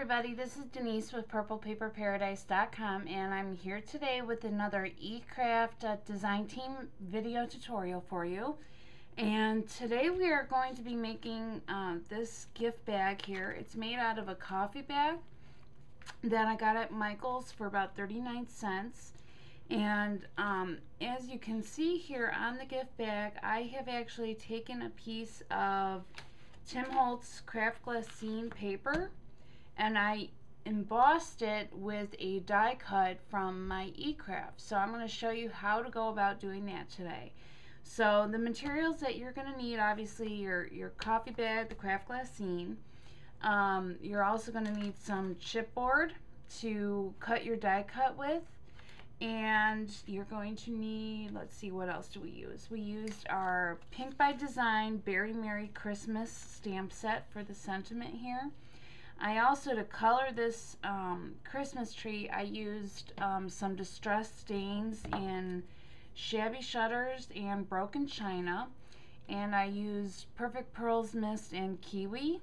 everybody, this is Denise with purplepaperparadise.com, and I'm here today with another eCraft design team video tutorial for you. And today we are going to be making this gift bag here. It's made out of a coffee bag that I got at Michael's for about 39 cents. And as you can see here on the gift bag, I have actually taken a piece of Tim Holtz Kraft Glassine paper and I embossed it with a die cut from my eCraft. So I'm going to show you how to go about doing that today. So the materials that you're going to need, obviously your coffee bag, the Kraft Glassine. You're also going to need some chipboard to cut your die cut with. And you're going to need, let's see, what else do we use? We used our Pink by Design Beary Merry Christmas stamp set for the sentiment here. I also, to color this Christmas tree, I used some distressed stains in Shabby Shutters and Broken China. And I used Perfect Pearls Mist and Kiwi.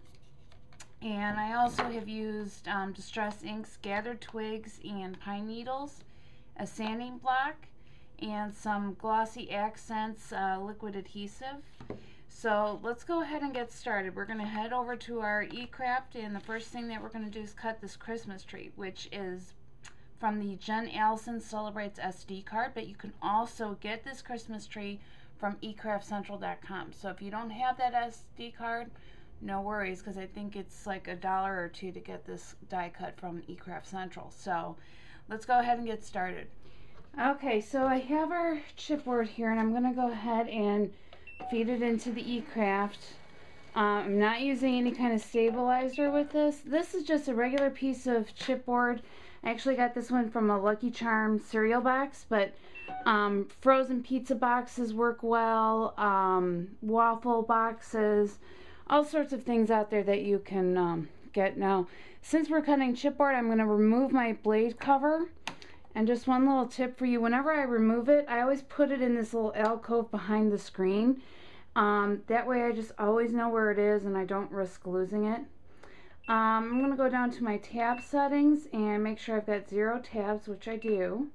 And I also have used distressed inks, Gathered Twigs, and Pine Needles, a sanding block, and some glossy accents liquid adhesive. So let's go ahead and get started. We're going to head over to our eCraft, and the first thing that we're going to do is cut this Christmas tree, which is from the Jen Allison Celebrates SD card, but you can also get this Christmas tree from eCraftCentral.com. So if you don't have that SD card, no worries, because I think it's like $1 or $2 to get this die cut from eCraft Central. So let's go ahead and get started. Okay, so I have our chipboard here, and I'm going to go ahead and feed it into the eCraft. I'm not using any kind of stabilizer with this. This is just a regular piece of chipboard. I actually got this one from a Lucky Charms cereal box, but frozen pizza boxes work well, waffle boxes, all sorts of things out there that you can get. Now, since we're cutting chipboard, I'm going to remove my blade cover. And just one little tip for you, whenever I remove it, I always put it in this little alcove behind the screen. That way I just always know where it is and I don't risk losing it. I'm going to go down to my tab settings and make sure I've got 0 tabs, which I do.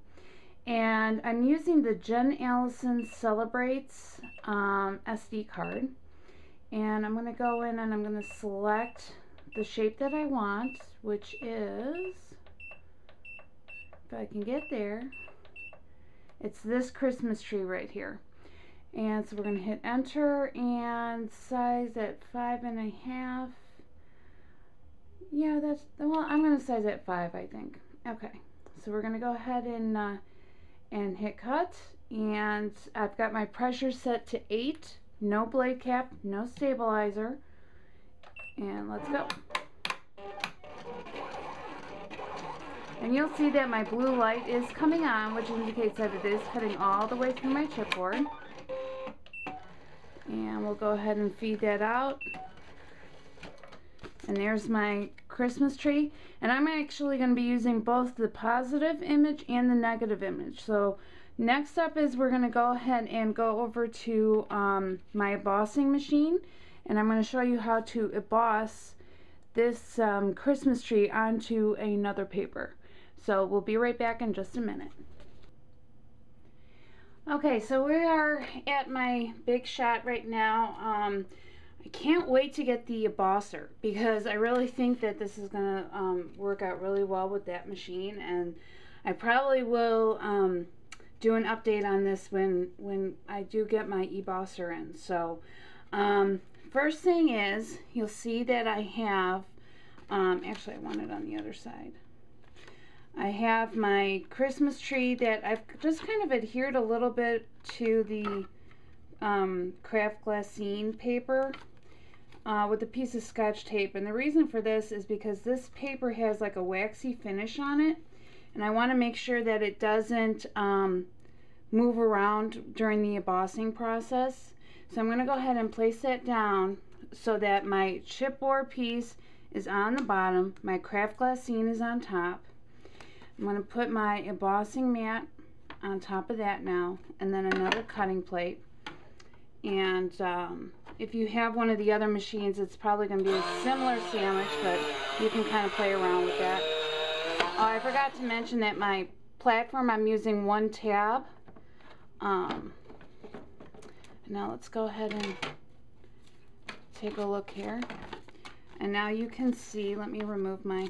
And I'm using the Jen Allison Celebrates SD card. And I'm going to go in and I'm going to select the shape that I want, which is, if I can get there, it's this Christmas tree right here. And so we're going to hit enter and size at 5.5. Yeah, that's, well, I'm going to size at 5, I think. Okay, so we're going to go ahead and hit cut. And I've got my pressure set to 8. No blade cap, no stabilizer. And let's go. And you'll see that my blue light is coming on, which indicates that it is cutting all the way through my chipboard. And we'll go ahead and feed that out. And there's my Christmas tree. And I'm actually going to be using both the positive image and the negative image. So next up is we're going to go ahead and go over to my embossing machine. And I'm going to show you how to emboss this Christmas tree onto another paper. So we'll be right back in just a minute. Okay, so we are at my big shot right now. I can't wait to get the embosser because I really think that this is going to work out really well with that machine, and I probably will do an update on this when I do get my embosser in. So first thing is, you'll see that I have, actually I want it on the other side. I have my Christmas tree that I've just kind of adhered a little bit to the Kraft Glassine paper with a piece of Scotch tape. And the reason for this is because this paper has like a waxy finish on it. And I want to make sure that it doesn't move around during the embossing process. So I'm going to go ahead and place that down so that my chipboard piece is on the bottom, my Kraft Glassine is on top. I'm going to put my embossing mat on top of that now, and then another cutting plate. And if you have one of the other machines, it's probably going to be a similar sandwich, but you can kind of play around with that. Oh, I forgot to mention that my platform, I'm using one tab. Now let's go ahead and take a look here. And now you can see, let me remove my,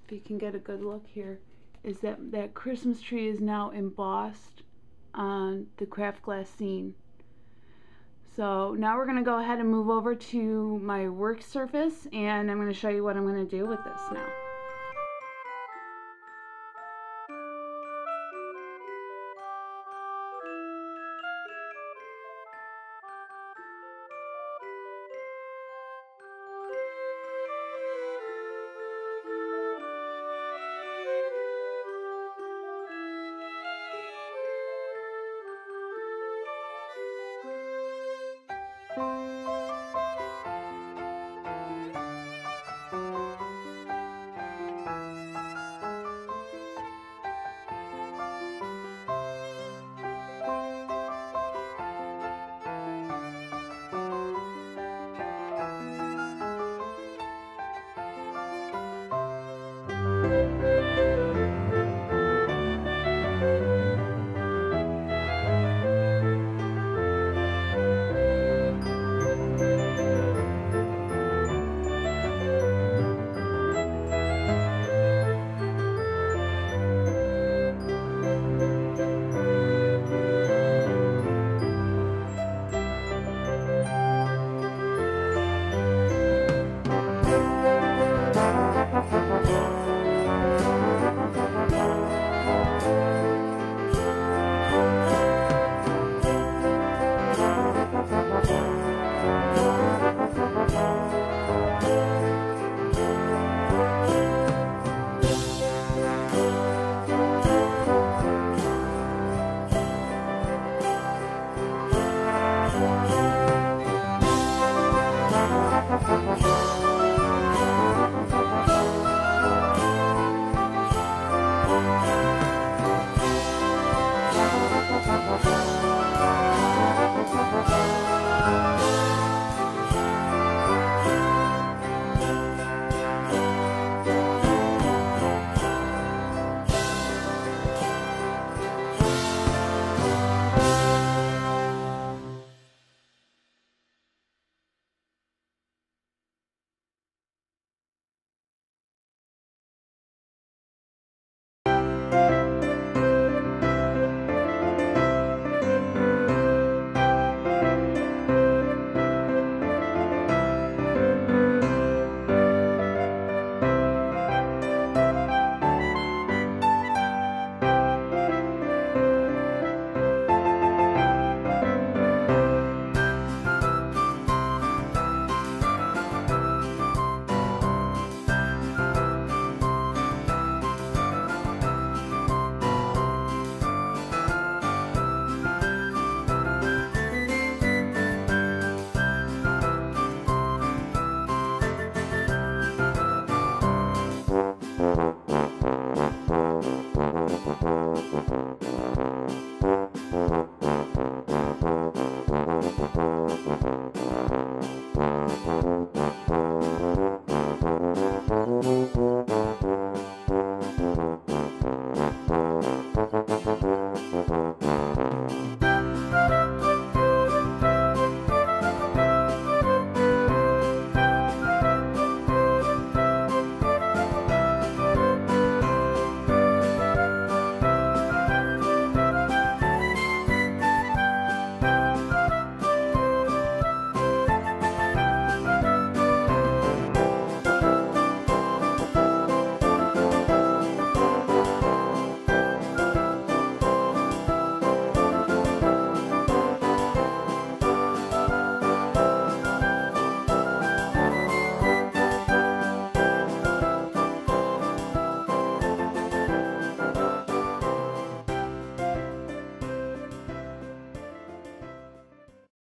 if you can get a good look here, is that Christmas tree is now embossed on the Kraft Glassine. So now we're going to go ahead and move over to my work surface, and I'm going to show you what I'm going to do with this now.